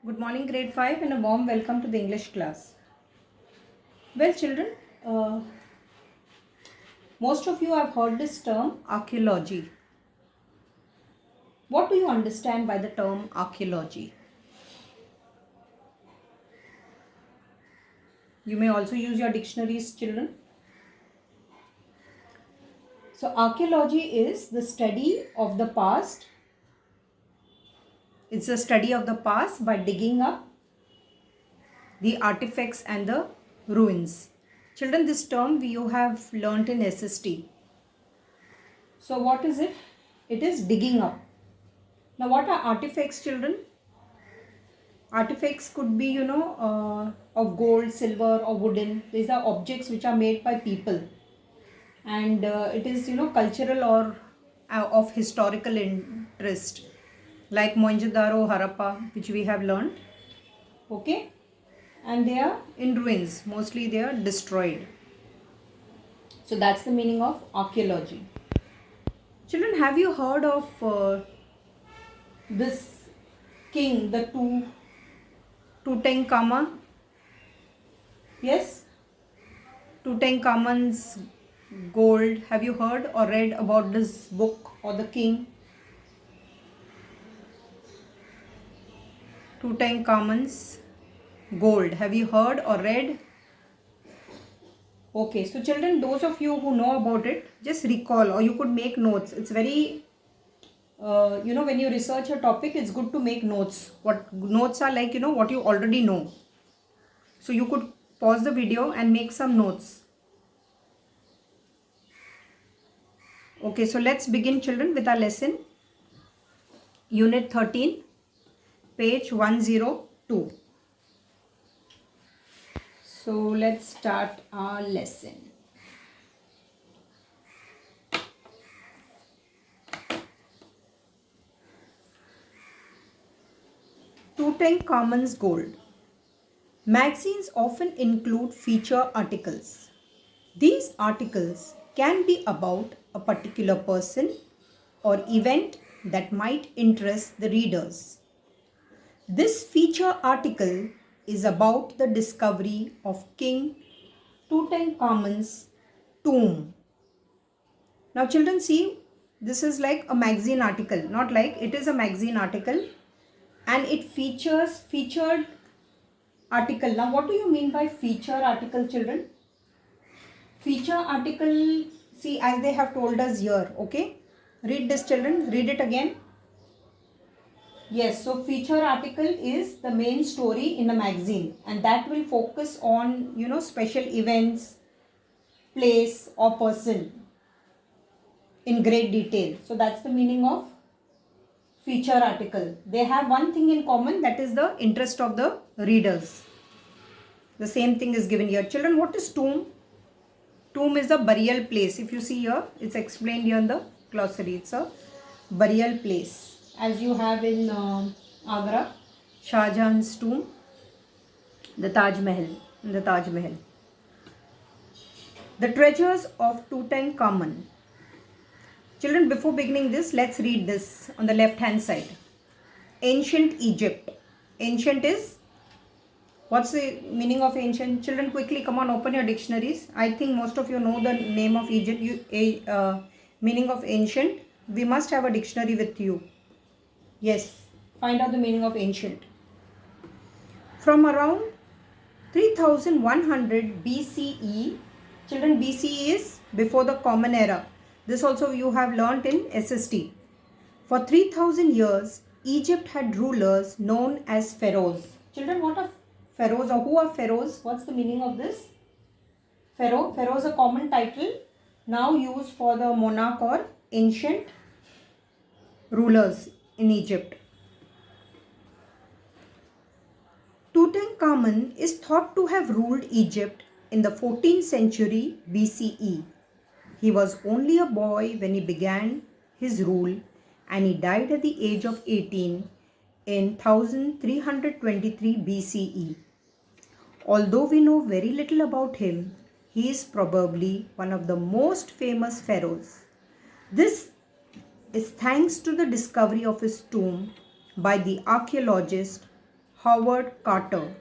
Good morning, grade 5, and a warm welcome to the English class. Well, children, most of you have heard this term archaeology. What do you understand by the term archaeology? You may also use your dictionaries, children. So, archaeology is the study of the past. It's the study of the past by digging up the artifacts and the ruins. Children, this term you have learnt in SST. So, what is it? It is digging up. Now, what are artifacts, children? Artifacts could be, of gold, silver, or wooden. These are objects which are made by people, and it is, cultural or of historical interest, like Mohenjo-daro, Harappa, which we have learned. Okay, and they are in ruins. Mostly, they are destroyed. So that's the meaning of archaeology. Children, have you heard of this king, the Tutankhamun? Yes, Tutankhamun's gold. Have you heard or read about this book or the king? Tutankhamun's gold. Have you heard or read? Okay, so children, those of you who know about it, just recall or you could make notes. It's very, when you research a topic, it's good to make notes. What notes are like, what you already know. So you could pause the video and make some notes. Okay, so let's begin, children, with our lesson. Unit 13, page 102. So let's start our lesson. Tutankhamun's gold. Magazines often include feature articles. These articles can be about a particular person or event that might interest the readers. This feature article is about the discovery of King Tutankhamun's tomb. Now children, see, this is like a magazine article, not like, it is a magazine article, and it featured article. Now what do you mean by feature article, children? Feature article, see, as they have told us here, okay? Read this, children, read it again. Yes, so feature article is the main story in a magazine, and that will focus on, special events, place or person in great detail. So that's the meaning of feature article. They have one thing in common, that is the interest of the readers. The same thing is given here. Children, what is tomb? Tomb is a burial place. If you see here, it's explained here in the glossary. It's a burial place. As you have in Agra, Shah Jahan's tomb, the Taj Mahal. The treasures of Tutankhamun. Children, before beginning this, let's read this on the left hand side. Ancient Egypt. Ancient is, what's the meaning of ancient? Children, quickly come on, open your dictionaries. I think most of you know the name of Egypt. Meaning of ancient. We must have a dictionary with you. Yes, find out the meaning of ancient. From around 3100 BCE, children, BCE is before the Common Era. This also you have learnt in SST. For 3000 years, Egypt had rulers known as pharaohs. Children, what are pharaohs or who are pharaohs? What's the meaning of this? Pharaoh. Pharaoh is a common title now used for the monarch or ancient rulers in Egypt. Tutankhamun is thought to have ruled Egypt in the 14th century BCE. He was only a boy when he began his rule, and he died at the age of 18 in 1323 BCE. Although we know very little about him, he is probably one of the most famous pharaohs. This is thanks to the discovery of his tomb by the archaeologist Howard Carter.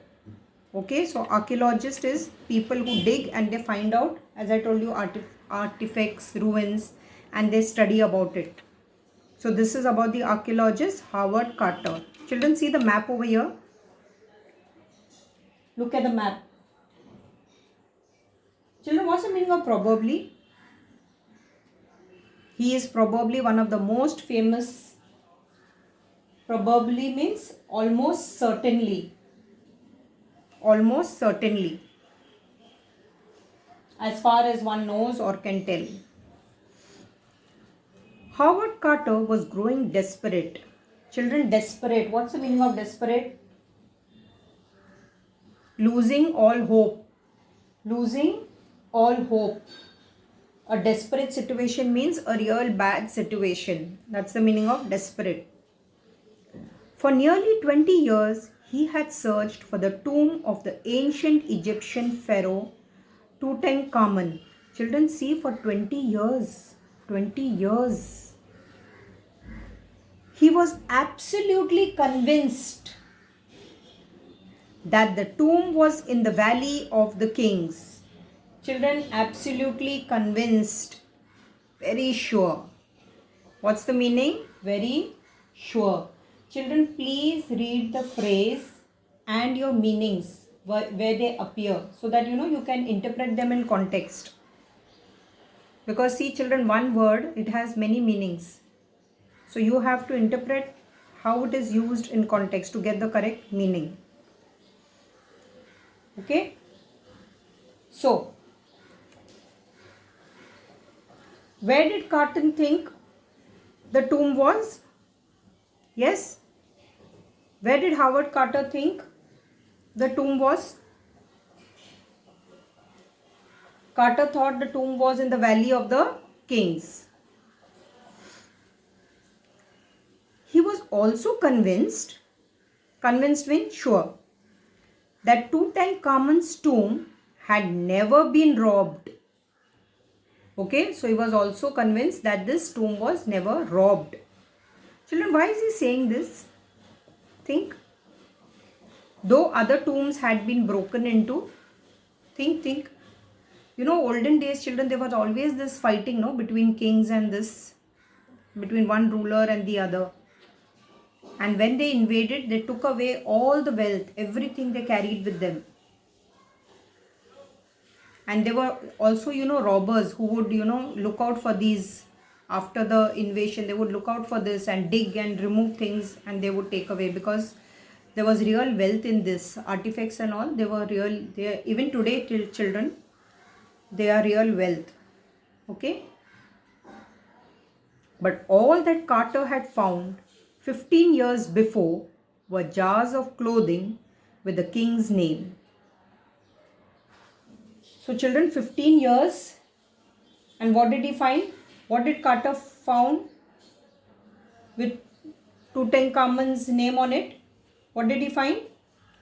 Okay, so archaeologist is people who dig and they find out, as I told you, artifacts, ruins, and they study about it. So this is about the archaeologist Howard Carter. Children, see the map over here. Look at the map. Children, what's the meaning of probably? He is probably one of the most famous. Probably means almost certainly. Almost certainly. As far as one knows or can tell. Howard Carter was growing desperate. Children, desperate. What's the meaning of desperate? Losing all hope. Losing all hope. A desperate situation means a real bad situation. That's the meaning of desperate. For nearly 20 years, he had searched for the tomb of the ancient Egyptian pharaoh Tutankhamun. Children, see, for 20 years. 20 years. He was absolutely convinced that the tomb was in the Valley of the Kings. Children, absolutely convinced. Very sure. What's the meaning? Very sure. Children, please read the phrase and your meanings where they appear so that you can interpret them in context. Because see children, one word, it has many meanings. So you have to interpret how it is used in context to get the correct meaning. Okay? So, where did Carter think the tomb was? Yes? Where did Howard Carter think the tomb was? Carter thought the tomb was in the Valley of the Kings. He was also convinced means sure, that Tutankhamun's tomb had never been robbed. Okay, so he was also convinced that this tomb was never robbed. Children, why is he saying this? Think. Though other tombs had been broken into, think. Olden days, children, there was always this fighting, between kings and between one ruler and the other. And when they invaded, they took away all the wealth, everything they carried with them. And there were also, robbers who would, look out for these. After the invasion, they would look out for this and dig and remove things and they would take away, because there was real wealth in this. Artifacts and all, they were real. Even today, till children, they are real wealth. Okay? But all that Carter had found 15 years before were jars of clothing with the king's name. So children, 15 years, and what did he find? What did Carter found with Tutankhamun's name on it? What did he find?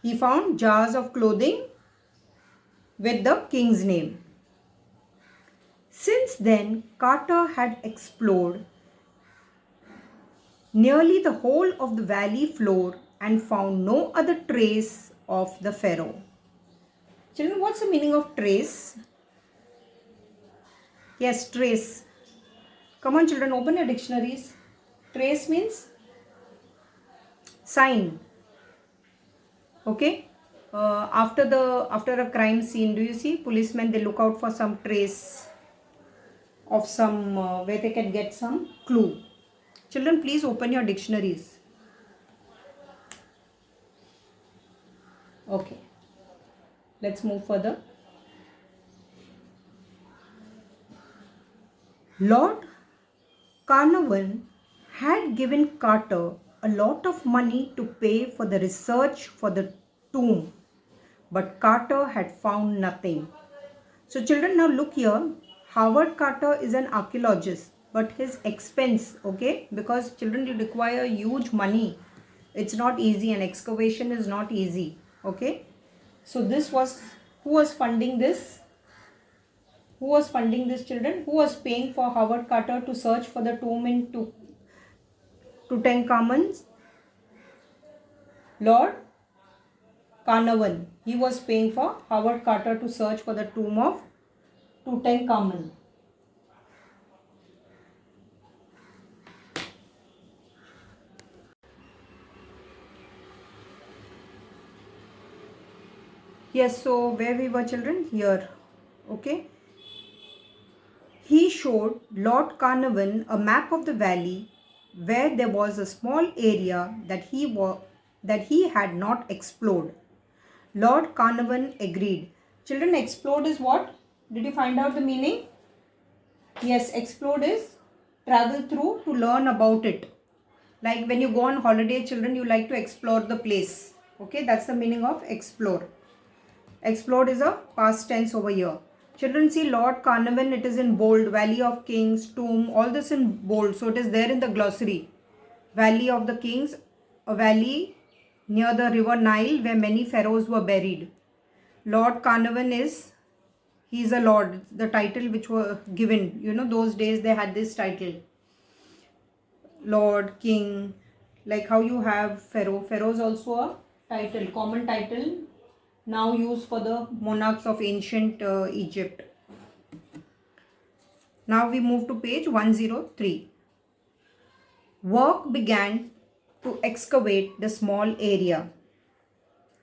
He found jars of clothing with the king's name. Since then, Carter had explored nearly the whole of the valley floor and found no other trace of the pharaoh. Children, what's the meaning of trace? Yes, trace. Come on children, open your dictionaries. Trace means sign. Okay? After a crime scene, do you see policemen, they look out for some trace of some where they can get some clue. Children, please open your dictionaries. Okay. Let's move further. Lord Carnarvon had given Carter a lot of money to pay for the research for the tomb, but Carter had found nothing. So children, now look here. Howard Carter is an archaeologist, but his expense, okay, because children, you require huge money. It's not easy, and excavation is not easy. Okay. So this was, who was funding this? Who was funding this, children? Who was paying for Howard Carter to search for the tomb in Tutankhamun? Lord Carnarvon. He was paying for Howard Carter to search for the tomb of Tutankhamun. Yes, so where we were, children? Here. Okay. He showed Lord Carnarvon a map of the valley where there was a small area that he had not explored. Lord Carnarvon agreed. Children, explored is what? Did you find out the meaning? Yes, explored is travel through to learn about it. Like when you go on holiday, children, you like to explore the place. Okay, that's the meaning of explore. Explored is a past tense over here. Children, see Lord Carnarvon, it is in bold. Valley of Kings, tomb, all this in bold. So it is there in the glossary. Valley of the Kings, a valley near the river Nile where many pharaohs were buried. Lord Carnarvon he is a lord. The title which were given. You know, those days they had this title. Lord, King, like how you have Pharaoh. Pharaoh is also a title, common title now used for the monarchs of ancient Egypt. Now we move to page 103. Work began to excavate the small area.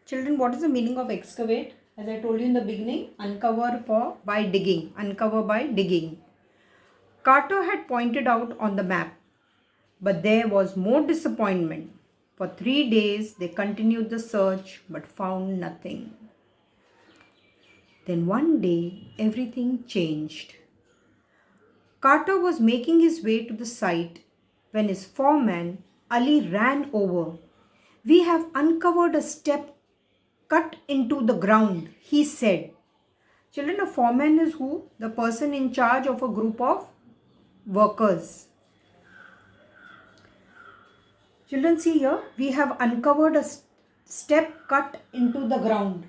Children, what is the meaning of excavate? As I told you in the beginning, uncover by digging. Uncover by digging. Carter had pointed out on the map, but there was more disappointment. For 3 days they continued the search but found nothing. Then one day everything changed. Carter was making his way to the site when his foreman Ali ran over. "We have uncovered a step cut into the ground," he said. Children, a foreman is who? The person in charge of a group of workers. Children, see here, we have uncovered a step cut into the ground.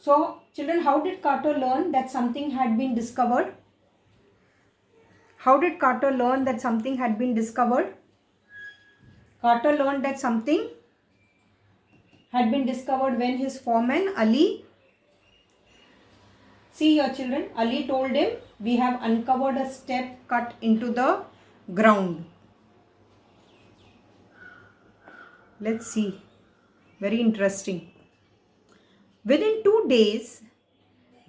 So, children, how did Carter learn that something had been discovered? How did Carter learn that something had been discovered? Carter learned that something had been discovered when his foreman Ali, see here children, Ali told him, "We have uncovered a step cut into the ground." Let's see. Very interesting. Within 2 days,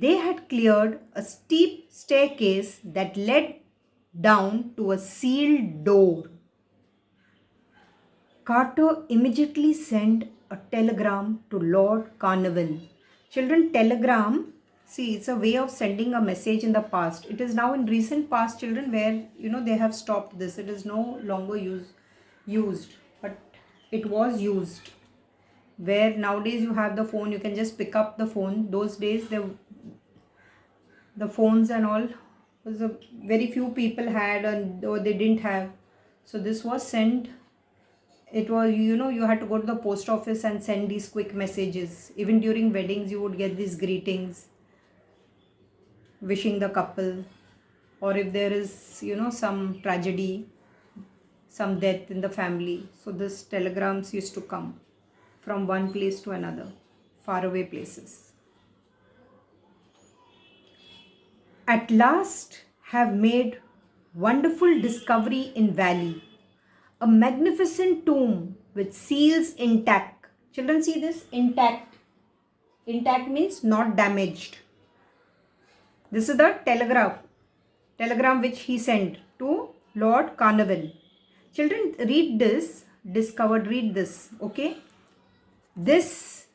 they had cleared a steep staircase that led down to a sealed door. Carter immediately sent a telegram to Lord Carnarvon. Children, telegram, see, it's a way of sending a message in the past. It is now in recent past, children, where, you know, they have stopped this. It is no longer used, but it was used. Where nowadays you have the phone, you can just pick up the phone. Those days, the phones and all, was a very few people had, or they didn't have. So this was sent. It was, you know, you had to go to the post office and send these quick messages. Even during weddings, you would get these greetings wishing the couple, or if there is, you know, some tragedy, some death in the family. So this telegrams used to come from one place to another, faraway places. At last have made wonderful discovery in valley. A magnificent tomb with seals intact. Children, see this? Intact. Intact means not damaged. This is the telegram which he sent to Lord Carnarvon. Children, read this. Discovered, read this. Okay. This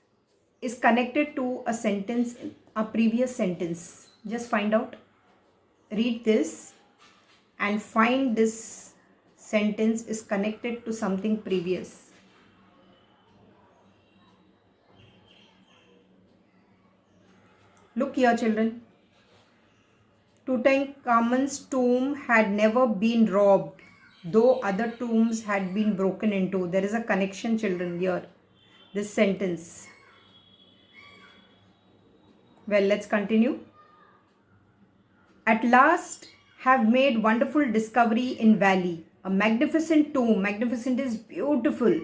is connected to a sentence, a previous sentence. Just find out. Read this and find this sentence is connected to something previous. Look here, children. Tutankhamun's tomb had never been robbed, though other tombs had been broken into. There is a connection, children, here. This sentence. Well, let's continue. At last have made wonderful discovery in valley. a magnificent tomb. Magnificent is beautiful,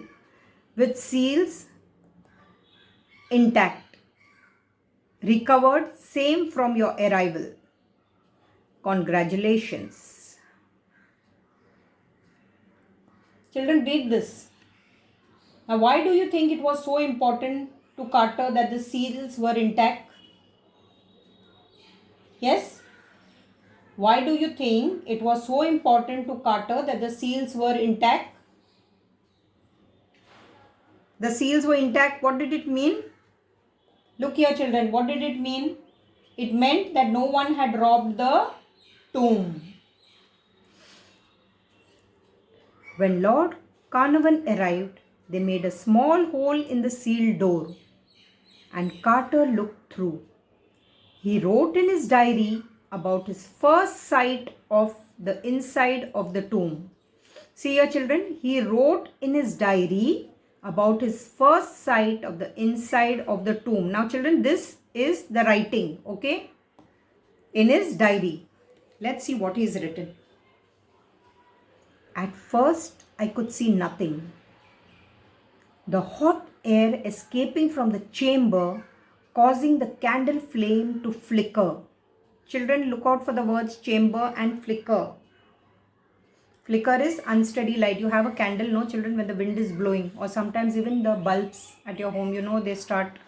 with seals intact, recovered same from your arrival. Congratulations. Children, read this. Now, why do you think it was so important to Carter that the seals were intact? Yes? Why do you think it was so important to Carter that the seals were intact? The seals were intact. What did it mean? Look here, children. What did it mean? It meant that no one had robbed the tomb. When Lord Carnarvon arrived, they made a small hole in the sealed door, and Carter looked through. He wrote in his diary about his first sight of the inside of the tomb. See here, children, he wrote in his diary about his first sight of the inside of the tomb. Now, children, this is the writing, okay, in his diary. Let's see what he's written. At first, I could see nothing. The hot air escaping from the chamber causing the candle flame to flicker. Children, look out for the words chamber and flicker. Flicker is unsteady light. You have a candle, no, children, when the wind is blowing, or sometimes even the bulbs at your home, they start,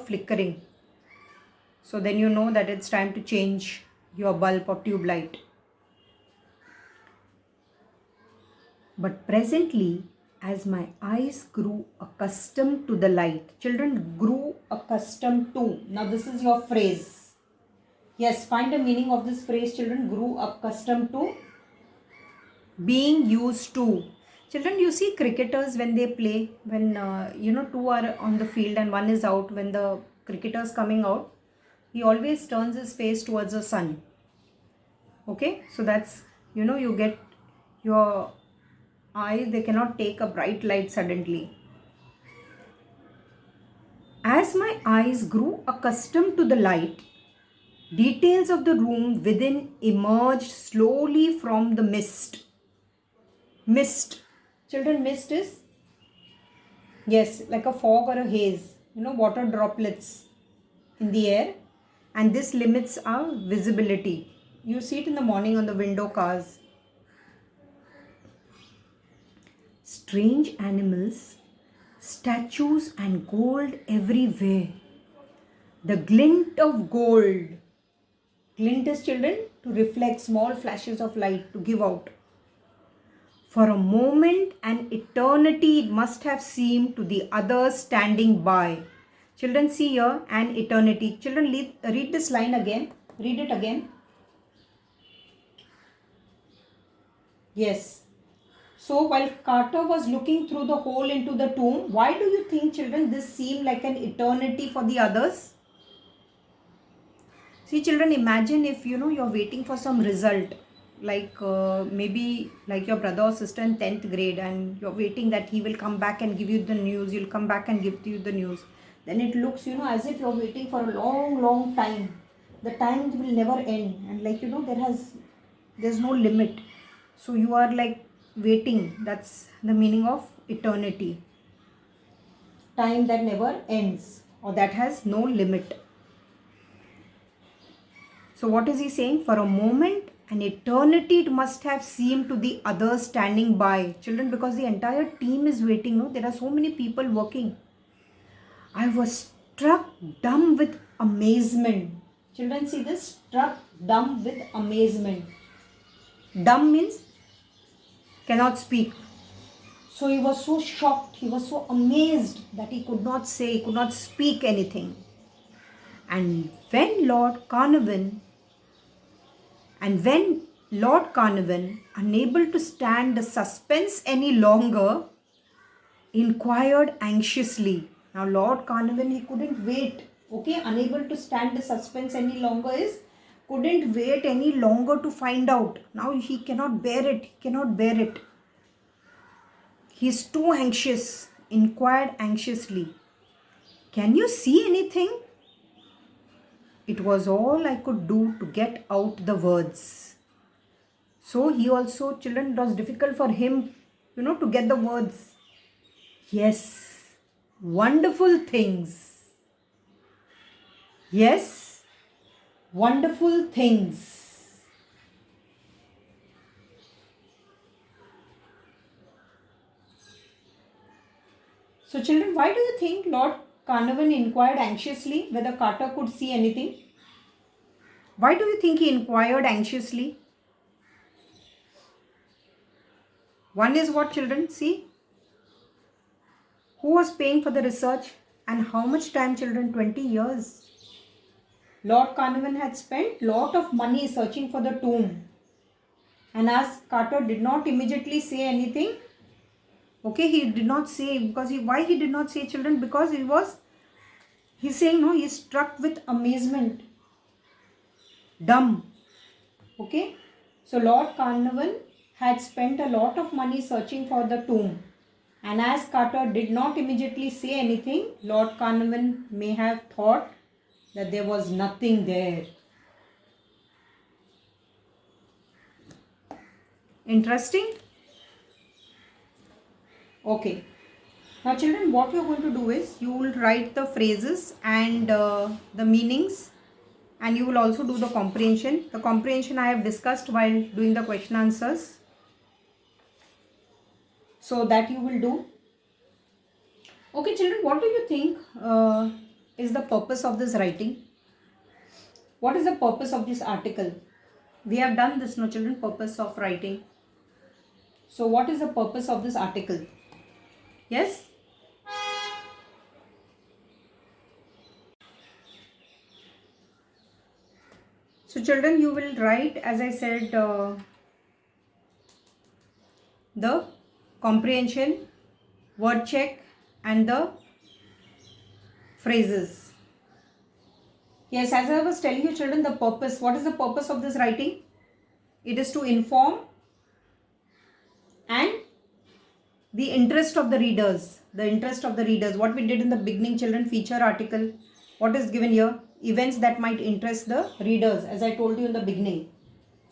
flickering. So then you know that it's time to change your bulb or tube light. But presently, as my eyes grew accustomed to the light, children, grew accustomed to. Now this is your phrase. Yes, find the meaning of this phrase, children. Grew accustomed to. Being used to. Children, you see cricketers when they play, when two are on the field and one is out, when the cricketer's coming out, he always turns his face towards the sun. Okay, so that's, you get your eyes, they cannot take a bright light suddenly. As my eyes grew accustomed to the light, details of the room within emerged slowly from the mist. Mist. Children, mist is, yes, like a fog or a haze, water droplets in the air, and this limits our visibility. You see it in the morning on the window cars. Strange animals, statues and gold everywhere. The glint of gold. Glint is, children, to reflect small flashes of light, to give out. For a moment, an eternity it must have seemed to the others standing by. Children, see here, an eternity. Children, read this line again. Read it again. Yes. So while Carter was looking through the hole into the tomb, why do you think, children, this seemed like an eternity for the others? See, children, imagine if, you're waiting for some result, like maybe like your brother or sister in 10th grade, and you're waiting that he will come back and give you the news. You'll come back and give you the news. Then it looks, as if you're waiting for a long, long time. The time will never end. And like, there's no limit. So you are like waiting. That's the meaning of eternity. Time that never ends, or that has no limit. So what is he saying? For a moment, an eternity it must have seemed to the others standing by. Children, because the entire team is waiting, no? There are so many people working. I was struck dumb with amazement. Children, see this? Struck dumb with amazement. Dumb means cannot speak. So he was so shocked, he was so amazed that he could not say, he could not speak anything. And when Lord Carnarvon, unable to stand the suspense any longer, inquired anxiously. Now Lord Carnarvon, he couldn't wait. Okay, unable to stand the suspense any longer is couldn't wait any longer to find out. Now he cannot bear it. He cannot bear it. He is too anxious. Inquired anxiously. Can you see anything? It was all I could do to get out the words. So he also, children, it was difficult for him, to get the words. Yes, wonderful things. Yes, wonderful things. So children, why do you think Lord Carnarvon inquired anxiously whether Carter could see anything? Why do you think he inquired anxiously? One is what, children? See, who was paying for the research and how much time, children? 20 years. Lord Carnarvon had spent lot of money searching for the tomb. And as Carter did not immediately say anything, okay, he did not say, because why he did not say, children? Because he's saying, no, he's struck with amazement, dumb. Okay, so Lord Carnarvon had spent a lot of money searching for the tomb. And as Carter did not immediately say anything, Lord Carnarvon may have thought that there was nothing there. Interesting? Okay. Now children, what you are going to do is, you will write the phrases and the meanings, and you will also do the comprehension. The comprehension I have discussed while doing the question answers. So that you will do. Okay children, what do you think is the purpose of this writing? What is the purpose of this article? We have done this, no children, purpose of writing. So what is the purpose of this article? Yes? So children, you will write, as I said, the comprehension, word check and the phrases. Yes, as I was telling you children, the purpose, what is the purpose of this writing? It is to inform and the interest of the readers. The interest of the readers. What we did in the beginning, children, feature article. What is given here? Events that might interest the readers, as I told you in the beginning.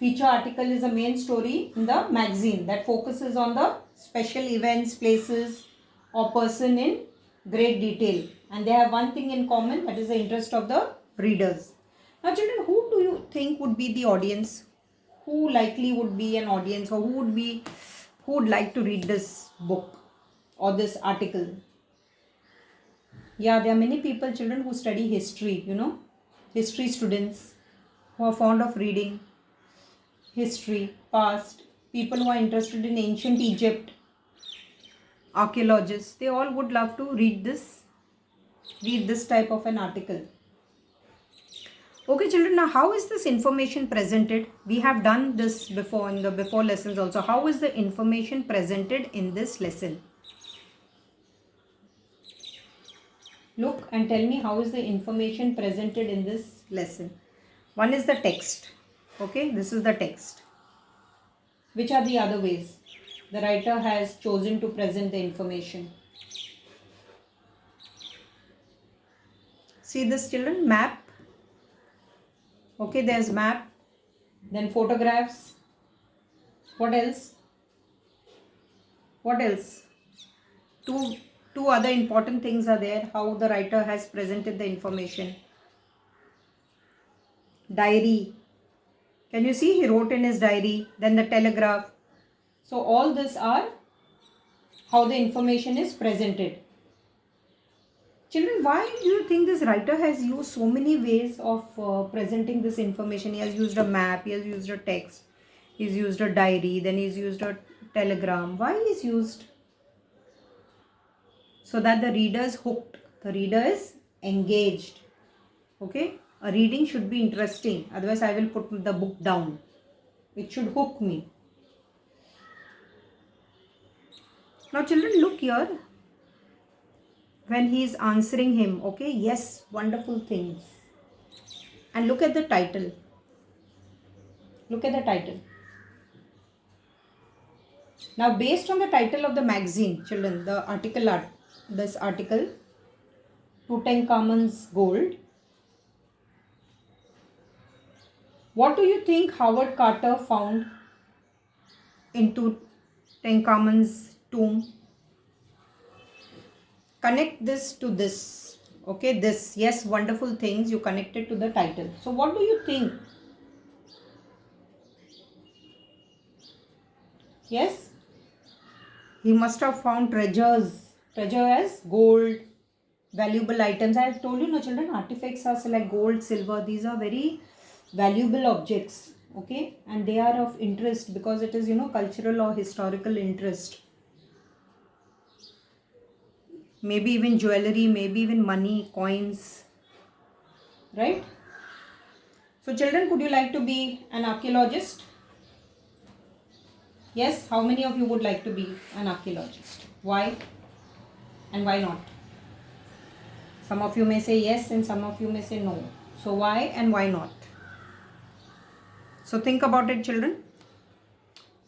Feature article is a main story in the magazine that focuses on the special events, places or person in great detail. And they have one thing in common, that is the interest of the readers. Now children, who do you think would be the audience? Who likely would be an audience, or who would like to read this book or this article? Yeah, there are many people, children, who study history, history students who are fond of reading history, past, people who are interested in ancient Egypt, archaeologists. They all would love to read this type of an article. Okay children, now how is this information presented? We have done this before in the before lessons also. How is the information presented in this lesson? Look and tell me, how is the information presented in this lesson? One is the text. Okay, this is the text. Which are the other ways the writer has chosen to present the information? See this children, map. Okay, there's map, then photographs. What else? What else? Two other important things are there, how the writer has presented the information. Diary. Can you see? He wrote in his diary. Then the telegraph. So all this are how the information is presented. Children, why do you think this writer has used so many ways of presenting this information? He has used a map, he has used a text, he's used a diary, then he's used a telegram. Why he's used? So that the reader is hooked, the reader is engaged. Okay, a reading should be interesting, otherwise I will put the book down. It should hook me. Now children, look here. When he is answering him, okay, yes, wonderful things. And look at the title. Look at the title. Now, based on the title of the magazine, children, this article, Tutankhamun's Gold, what do you think Howard Carter found into Tutankhamun's tomb. Connect this to this. Okay, this. Yes, wonderful things you connected to the title. So what do you think? Yes, he must have found treasures. Treasure as gold, valuable items. I have told you, no children, artifacts are like gold, silver. These are very valuable objects. Okay, and they are of interest because it is, cultural or historical interest. Maybe even jewelry, maybe even money, coins. Right? So children, could you like to be an archaeologist? Yes, how many of you would like to be an archaeologist? Why and why not? Some of you may say yes and some of you may say no. So why and why not? So think about it, children.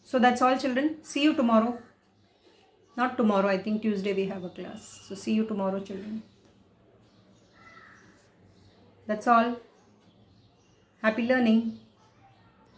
So that's all, children. See you tomorrow. Not tomorrow, I think Tuesday we have a class. So see you tomorrow, children. That's all. Happy learning.